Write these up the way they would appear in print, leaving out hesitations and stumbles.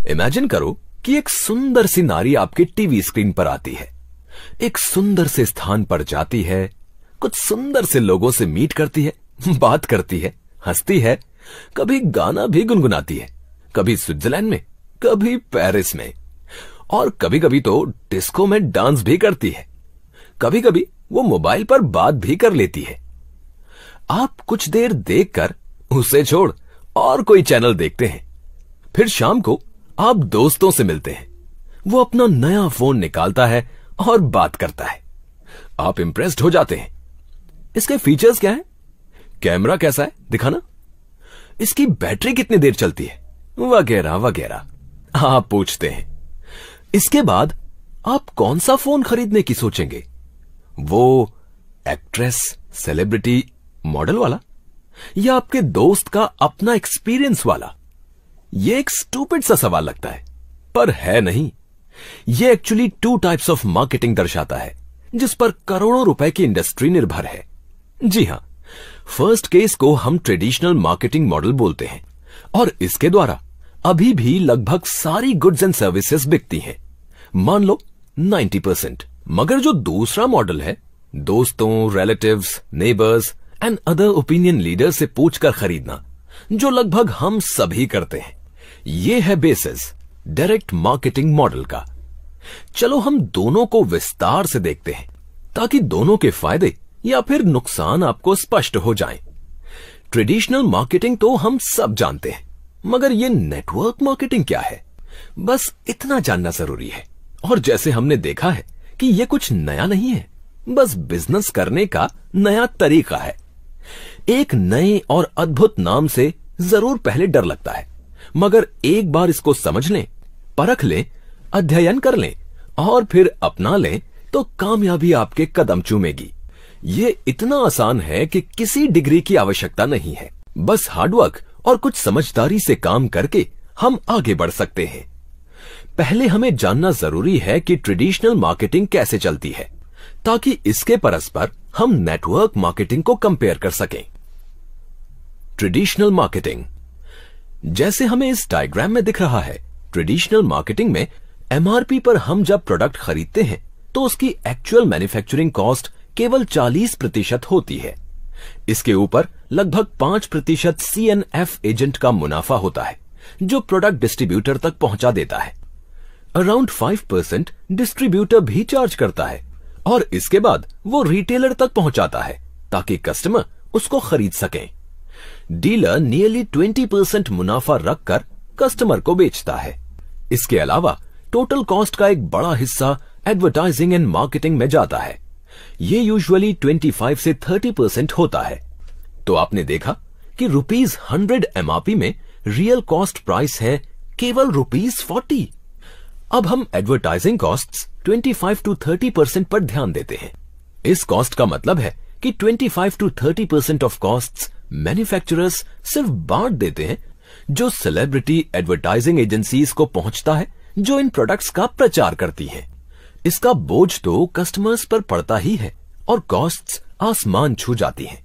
Imagine करो कि एक सुंदर सी नारी आपके टीवी स्क्रीन पर आती है, एक सुंदर से स्थान पर जाती है, कुछ सुंदर से लोगों से मीट करती है, बात करती है, हंसती है, कभी गाना भी गुनगुनाती है, कभी स्विट्जरलैंड में, कभी पेरिस में, और कभी कभी तो डिस्को में डांस भी करती है। कभी कभी वो मोबाइल पर बात भी कर लेती है। आप कुछ देर देखकर उसे छोड़ और कोई चैनल देखते हैं। फिर शाम को आप दोस्तों से मिलते हैं। वो अपना नया फोन निकालता है और बात करता है। आप इंप्रेस्ड हो जाते हैं। इसके फीचर्स क्या है? कैमरा कैसा है दिखाना, इसकी बैटरी कितनी देर चलती है, वगैरह वगैरह आप पूछते हैं। इसके बाद आप कौन सा फोन खरीदने की सोचेंगे? वो एक्ट्रेस, सेलिब्रिटी, मॉडल वाला, या आपके दोस्त का अपना एक्सपीरियंस वाला? ये एक स्टूपिड सा सवाल लगता है, पर है नहीं। ये एक्चुअली 2 टाइप्स ऑफ मार्केटिंग दर्शाता है जिस पर करोड़ों रुपए की इंडस्ट्री निर्भर है। जी हां, फर्स्ट केस को हम ट्रेडिशनल मार्केटिंग मॉडल बोलते हैं और इसके द्वारा अभी भी लगभग सारी गुड्स एंड सर्विसेज बिकती हैं, मान लो 90%। मगर जो दूसरा मॉडल है, दोस्तों, relatives, neighbours and other opinion leader से पूछकर खरीदना, जो लगभग हम सभी करते हैं, ये है बेसिस डायरेक्ट मार्केटिंग मॉडल का। चलो हम दोनों को विस्तार से देखते हैं ताकि दोनों के फायदे या फिर नुकसान आपको स्पष्ट हो जाएं। ट्रेडिशनल मार्केटिंग तो हम सब जानते हैं, मगर ये नेटवर्क मार्केटिंग क्या है, बस इतना जानना जरूरी है। और जैसे हमने देखा है कि ये कुछ नया नहीं है, बस बिजनेस करने का नया तरीका है। एक नए और अद्भुत नाम से जरूर पहले डर लगता है, मगर एक बार इसको समझ लें, परख लें, अध्ययन कर लें और फिर अपना लें तो कामयाबी आपके कदम चूमेगी। ये इतना आसान है कि किसी डिग्री की आवश्यकता नहीं है, बस हार्डवर्क और कुछ समझदारी से काम करके हम आगे बढ़ सकते हैं। पहले हमें जानना जरूरी है कि ट्रेडिशनल मार्केटिंग कैसे चलती है, ताकि इसके परस्पर हम नेटवर्क मार्केटिंग को कंपेयर कर सकें। ट्रेडिशनल मार्केटिंग, जैसे हमें इस डायग्राम में दिख रहा है, ट्रेडिशनल मार्केटिंग में एमआरपी पर हम जब प्रोडक्ट खरीदते हैं तो उसकी एक्चुअल मैन्युफैक्चरिंग कॉस्ट केवल 40% होती है। इसके ऊपर लगभग 5% CNF एजेंट का मुनाफा होता है जो प्रोडक्ट डिस्ट्रीब्यूटर तक पहुंचा देता है। अराउंड 5% डिस्ट्रीब्यूटर भी चार्ज करता है और इसके बाद वो रिटेलर तक पहुंचाता है ताकि कस्टमर उसको खरीद सकें। डीलर नियरली 20% मुनाफा रखकर कस्टमर को बेचता है। इसके अलावा टोटल कॉस्ट का एक बड़ा हिस्सा एडवर्टाइजिंग एंड मार्केटिंग में जाता है। ये यूजुअली 25 से 30% होता है। तो आपने देखा कि ₹100 एमआरपी में रियल कॉस्ट प्राइस है केवल ₹40। अब हम एडवर्टाइजिंग कॉस्ट्स 25 to 30% पर ध्यान देते हैं। इस कॉस्ट का मतलब है कि 25 to 30% ऑफ कॉस्ट्स मैन्युफैक्चरर्स सिर्फ बांट देते हैं, जो सेलिब्रिटी एडवर्टाइजिंग एजेंसीज को पहुंचता है जो इन प्रोडक्ट्स का प्रचार करती हैं। इसका बोझ तो कस्टमर्स पर पड़ता ही है और कॉस्ट्स आसमान छू जाती हैं।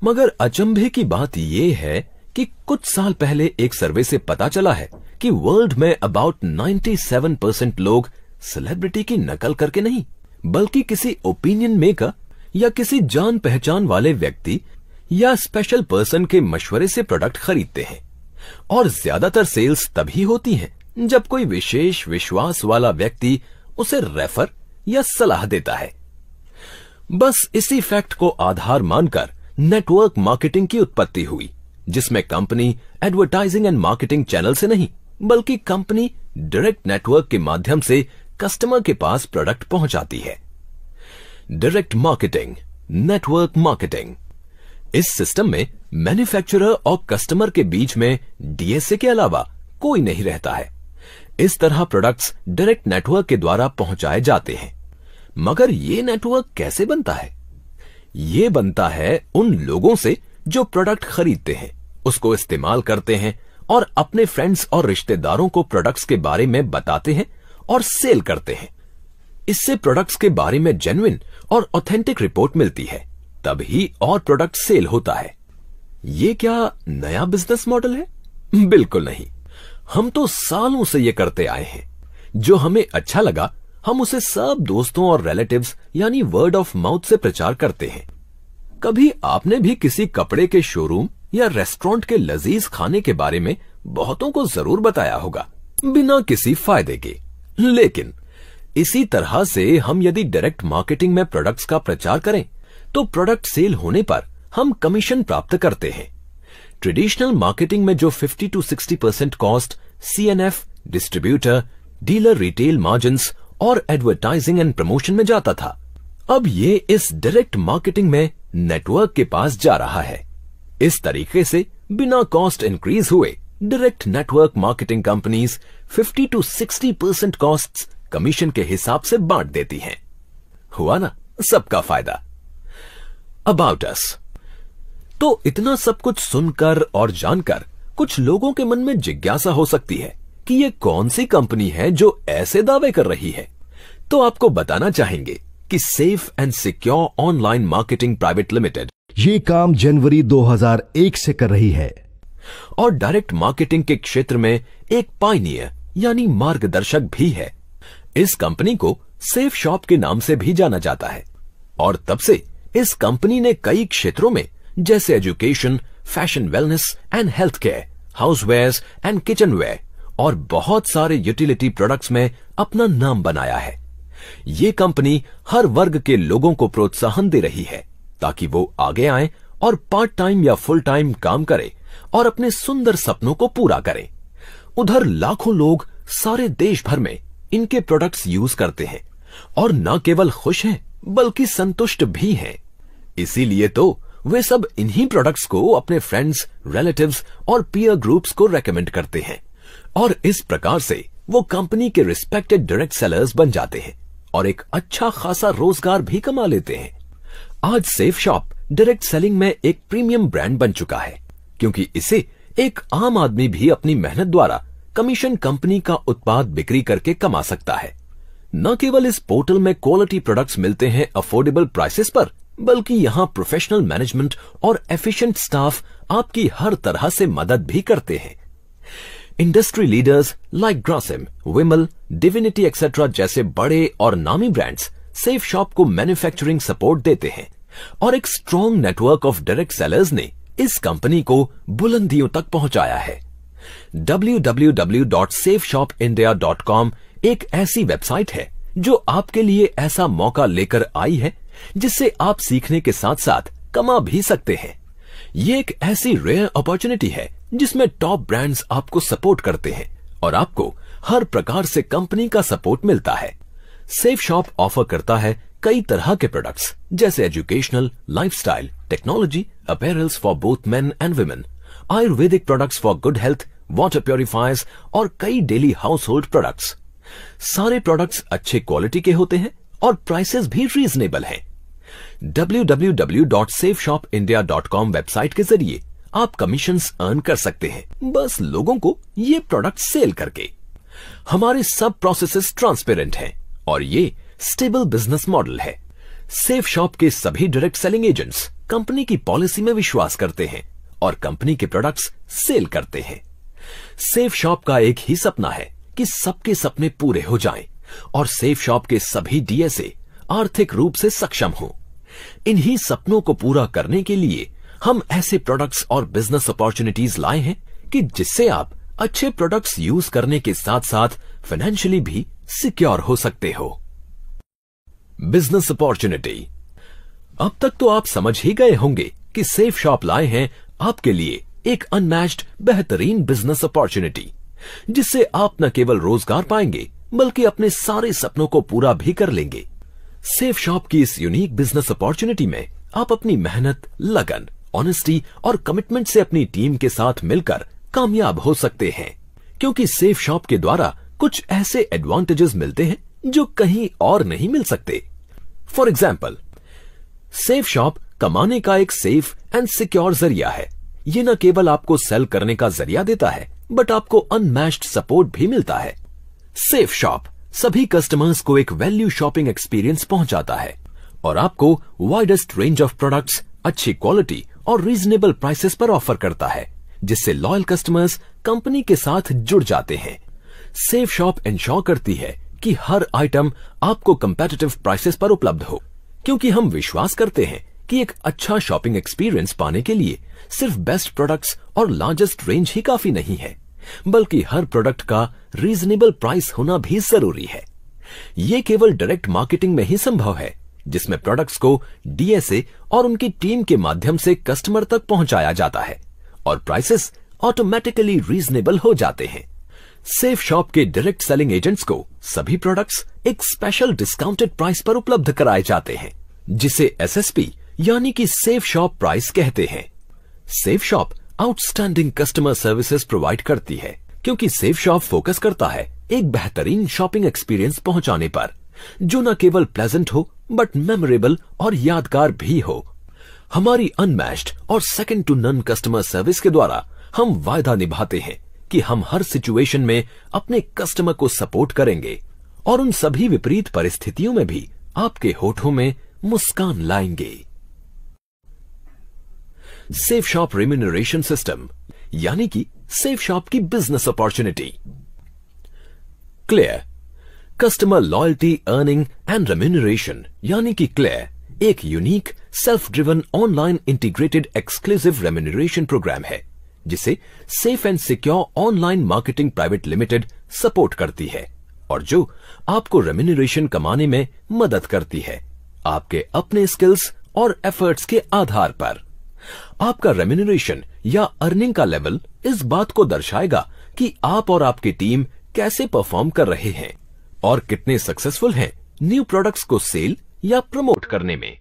मगर अचंभे की बात यह है कि कुछ साल पहले एक सर्वे से पता चला है कि वर्ल्ड में अबाउट 97% लोग सेलिब्रिटी की नकल करके नहीं, बल्कि किसी ओपिनियन मेकर या किसी जान पहचान वाले व्यक्ति या स्पेशल पर्सन के मशवरे से प्रोडक्ट खरीदते हैं। और ज्यादातर सेल्स तभी होती हैं जब कोई विशेष विश्वास वाला व्यक्ति उसे रेफर या सलाह देता है। बस इसी फैक्ट को आधार मानकर नेटवर्क मार्केटिंग की उत्पत्ति हुई, जिसमें company advertising and marketing channel से नहीं, बल्कि कंपनी डायरेक्ट नेटवर्क के माध्यम से कस्टमर के पास प्रोडक्ट पहुंचाती है। Direct marketing, network marketing. इस सिस्टम में मैन्युफैक्चरर और कस्टमर के बीच में डीएसए के अलावा कोई नहीं रहता है। इस तरह प्रोडक्ट्स डायरेक्ट नेटवर्क के द्वारा पहुंचाए जाते हैं। मगर ये नेटवर्क कैसे बनता है? ये बनता है उन लोगों से जो प्रोडक्ट खरीदते हैं, उसको इस्तेमाल करते हैं और अपने फ्रेंड्स और रिश्तेदारों को प्रोडक्ट्स के बारे में बताते हैं और सेल करते हैं। इससे प्रोडक्ट्स के बारे में जेन्युइन और ऑथेंटिक रिपोर्ट मिलती है, तभी और प्रोडक्ट सेल होता है। ये क्या नया बिजनेस मॉडल है? बिल्कुल नहीं। हम तो सालों से ये करते आए हैं। जो हमें अच्छा लगा हम उसे सब दोस्तों और रिलेटिव्स यानी वर्ड ऑफ माउथ से प्रचार करते हैं। कभी आपने भी किसी कपड़े के शोरूम या रेस्टोरेंट के लजीज खाने के बारे में बहुतों को जरूर बताया होगा, बिना किसी फायदे के। लेकिन इसी तरह से हम यदि डायरेक्ट मार्केटिंग में प्रोडक्ट्स का प्रचार करें तो प्रोडक्ट सेल होने पर हम कमीशन प्राप्त करते हैं। ट्रेडिशनल मार्केटिंग में जो 50 to 60% cost CNF, distributor, dealer retail margins और एडवर्टाइजिंग एंड प्रमोशन में जाता था, अब ये इस डायरेक्ट मार्केटिंग में नेटवर्क के पास जा रहा है। इस तरीके से बिना कॉस्ट इंक्रीज हुए direct network marketing companies 50 to 60% costs commission के हिसाब से बांट देती हैं। हुआ ना सबका फायदा। About us. तो इतना सब कुछ सुनकर और जानकर कुछ लोगों के मन में जिज्ञासा हो सकती है कि ये कौन सी कंपनी है जो ऐसे दावे कर रही है। तो आपको बताना चाहेंगे कि safe and Secure Online Marketing Private limited ये काम जनवरी 2001 से कर रही है और डायरेक्ट मार्केटिंग के क्षेत्र में एक पायनियर यानी मार्गदर्शक भी है। इस कंपनी को सेफ शॉप के नाम से भी जाना जाता है और तब से इस कंपनी ने कई क्षेत्रों में जैसे education, fashion, wellness and health care, housewares and kitchenware और बहुत सारे यूटिलिटी प्रोडक्ट्स में अपना नाम बनाया है। ये कंपनी हर वर्ग के लोगों को प्रोत्साहन दे रही है ताकि वो आगे आएं और पार्ट टाइम या फुल टाइम काम करें और अपने सुंदर सपनों को पूरा करें। उधर लाखों लोग सारे देश भर में इनके प्रोडक्ट्स यूज करते हैं और न केवल खुश हैं बल्कि संतुष्ट भी हैं। इसीलिए तो वे सब इन्हीं प्रोडक्ट्स को अपने फ्रेंड्स, रिलेटिव्स और पीयर ग्रुप्स को रेकमेंड करते हैं और इस प्रकार से वो कंपनी के रिस्पेक्टेड डायरेक्ट सेलर्स बन जाते हैं और एक अच्छा खासा रोजगार भी कमा लेते हैं। आज सेफ शॉप डायरेक्ट सेलिंग में एक प्रीमियम ब्रांड बन चुका है क्योंकि इसे एक आम आदमी भी अपनी मेहनत द्वारा कमीशन कंपनी का उत्पाद बिक्री करके कमा सकता है। न केवल इस पोर्टल में क्वालिटी प्रोडक्ट्स मिलते हैं अफोर्डेबल प्राइसेस पर, बल्कि यहाँ प्रोफेशनल मैनेजमेंट और एफिशिएंट स्टाफ आपकी हर तरह से मदद भी करते हैं। इंडस्ट्री लीडर्स लाइक ग्रासिम, विमल, डिविनिटी एक्सेट्रा जैसे बड़े और नामी ब्रांड्स सेफ शॉप को मैन्युफैक्चरिंग सपोर्ट देते हैं और एक strong network of direct sellers ने इस कंपनी को बुलंदियों तक पहुंचाया है। www.safeshopindia.com एक ऐसी वेबसाइट है जो आपके लिए ऐसा मौका लेकर आई है जिससे आप सीखने के साथ साथ कमा भी सकते हैं। ये एक ऐसी रेयर अपॉर्चुनिटी है जिसमें टॉप ब्रांड्स आपको सपोर्ट करते हैं और आपको हर प्रकार से कंपनी का सपोर्ट मिलता है। सेफ शॉप ऑफर करता है कई तरह के प्रोडक्ट्स जैसे educational, lifestyle, technology, apparels for both men and women, Ayurvedic products for good health, water purifiers और कई डेली हाउस होल्ड प्रोडक्ट्स। सारे प्रोडक्ट्स अच्छे क्वालिटी के होते हैं और प्राइसेस भी रीजनेबल हैं। www.safeshopindia.com वेबसाइट के जरिए आप कमीशंस अर्न कर सकते हैं, बस लोगों को ये प्रोडक्ट सेल करके। हमारे सब प्रोसेसेस ट्रांसपेरेंट हैं और ये स्टेबल बिजनेस मॉडल है। सेफ शॉप के सभी डायरेक्ट सेलिंग एजेंट्स कंपनी की पॉलिसी में विश्वास करते हैं और कंपनी के प्रोडक्ट्स सेल करते हैं। सेफ शॉप का एक ही सपना है कि सबके सपने पूरे हो जाएं और सेफ शॉप के सभी डीएसए आर्थिक रूप से सक्षम हों। इन्हीं सपनों को पूरा करने के लिए हम ऐसे प्रोडक्ट्स और बिजनेस अपॉर्चुनिटीज लाए हैं कि जिससे आप अच्छे प्रोडक्ट्स यूज करने के साथ साथ फाइनेंशियली भी सिक्योर हो सकते हो। Business opportunity. अब तक तो आप समझ ही गए होंगे कि सेफ शॉप लाए हैं आपके लिए एक अनमैच्ड बेहतरीन बिजनेस अपॉर्चुनिटी जिससे आप न केवल रोजगार पाएंगे बल्कि अपने सारे सपनों को पूरा भी कर लेंगे। सेफ शॉप की इस यूनिक बिजनेस अपॉर्चुनिटी में आप अपनी मेहनत, लगन, ऑनेस्टी और कमिटमेंट से अपनी टीम के साथ मिलकर कामयाब हो सकते हैं क्योंकि सेफ शॉप के द्वारा कुछ ऐसे एडवांटेजेस मिलते हैं जो कहीं और नहीं मिल सकते। फॉर एग्जाम्पल, सेफ शॉप कमाने का एक सेफ एंड सिक्योर जरिया है। ये न केवल आपको सेल करने का जरिया देता है बट आपको अनमैच्ड सपोर्ट भी मिलता है। सेफ शॉप सभी कस्टमर्स को एक वैल्यू शॉपिंग एक्सपीरियंस पहुंचाता है और आपको वाइडेस्ट रेंज ऑफ प्रोडक्ट्स, अच्छी क्वालिटी और रीजनेबल प्राइसेस पर ऑफर करता है जिससे लॉयल कस्टमर्स कंपनी के साथ जुड़ जाते हैं। सेफ शॉप इंश्योर करती है कि हर आइटम आपको कंपेटिटिव प्राइसेस पर उपलब्ध हो, क्योंकि हम विश्वास करते हैं कि एक अच्छा शॉपिंग एक्सपीरियंस पाने के लिए सिर्फ बेस्ट प्रोडक्ट्स और लार्जेस्ट रेंज ही काफी नहीं है, बल्कि हर प्रोडक्ट का रीजनेबल प्राइस होना भी जरूरी है। ये केवल डायरेक्ट मार्केटिंग में ही संभव है, जिसमें प्रोडक्ट्स को डीएसए और उनकी टीम के माध्यम से कस्टमर तक पहुंचाया जाता है और प्राइसेस ऑटोमेटिकली रीजनेबल हो जाते हैं। सेफ शॉप के डायरेक्ट सेलिंग एजेंट्स को सभी प्रोडक्ट्स एक स्पेशल डिस्काउंटेड प्राइस पर उपलब्ध कराए जाते हैं, जिसे एसएसपी यानी कि सेफ शॉप प्राइस कहते हैं। Safe shop outstanding customer services provide करती है, क्योंकि सेफ शॉप फोकस करता है एक बेहतरीन शॉपिंग एक्सपीरियंस पहुंचाने पर, जो न केवल प्लेजेंट हो बट मेमोरेबल और यादगार भी हो। हमारी अनमैच्ड और second to none customer service के द्वारा हम वायदा निभाते हैं कि हम हर सिचुएशन में अपने कस्टमर को सपोर्ट करेंगे और उन सभी विपरीत परिस्थितियों में भी आपके होठों में मुस्कान लाएंगे। सेफ शॉप रेम्यूनरेशन सिस्टम यानी कि सेफ शॉप की business opportunity. Clair customer loyalty earning and remuneration यानी कि क्लेयर एक unique self driven online integrated exclusive remuneration program है, जिसे Safe and Secure Online Marketing Private Limited support करती है और जो आपको रेम्यूनरेशन कमाने में मदद करती है, आपके अपने स्किल्स और एफर्ट्स के आधार पर। आपका रेम्यूनरेशन या अर्निंग का लेवल इस बात को दर्शाएगा कि आप और आपकी टीम कैसे परफॉर्म कर रहे हैं और कितने सक्सेसफुल हैं न्यू प्रोडक्ट्स को सेल या प्रमोट करने में।